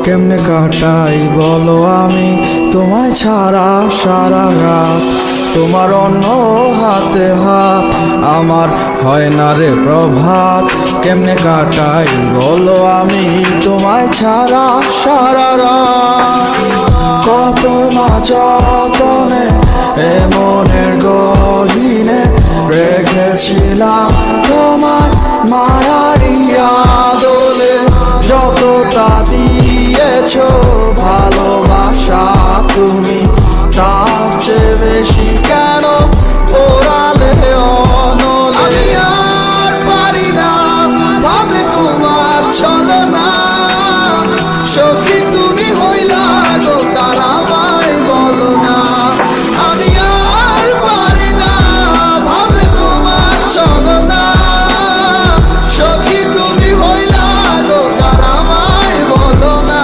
কেমনে কাটাই বলো আমি তোমায় ছাড়া সারা রাত। তোমার অন্য হাতে হাত আমার হয় না রে প্রভাত। কেমনে কাটাই বলো আমি তোমায় ছাড়া সারা রাত। কত না যতনে এ মনের গহীনে রেখেছিলাম তোমায় মায়ারি আদলে। যতটা দিয়েছো ভালোবাসা তুমি তার চেয়ে বেশি কেন ওরালে অনলে। আমি আর পারি না ভাবলে তোমার চলো না, সখী তুমি হইলা গো তার আমায় বলো না। আমি আর পারি না ভাবলে তোমার চলো না, সখী তুমি হইলা গো তার আমায় বলো না।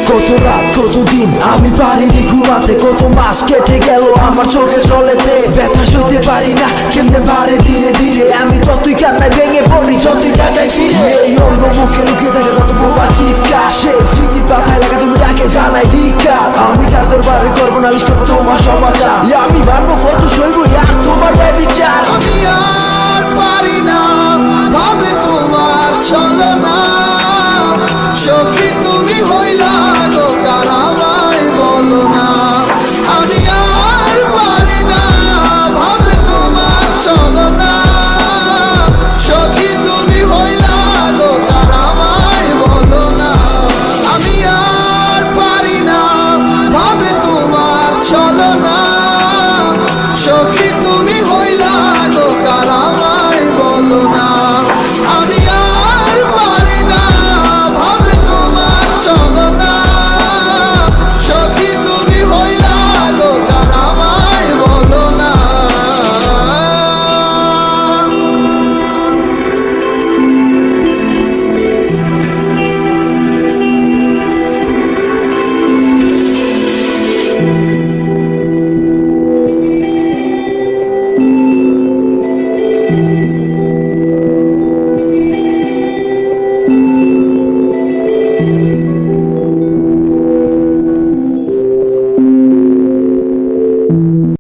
কত রাত কত দিন আমি পারিনি ঘুমাতে, কত মাস কেটে গেল আমার চোখের জলেতে। ব্যথা সইতে পারি না কেমনে পারে ধীরে ধীরে, আমি ততই কান্নায় ভেঙে পড়ি যতই টাকায় ফিরে। এই অন্ধ মুখে লুকিয়ে থাকে কত বোবা চিৎকার, সে স্মৃতির পাতায় লেখা তুমি যাকে জানাই ধিক্কার। আমি কার দরবারে করবো না করবো তোমার সমাচার, আমি মানবো কত সইব আর তোমার বিচার।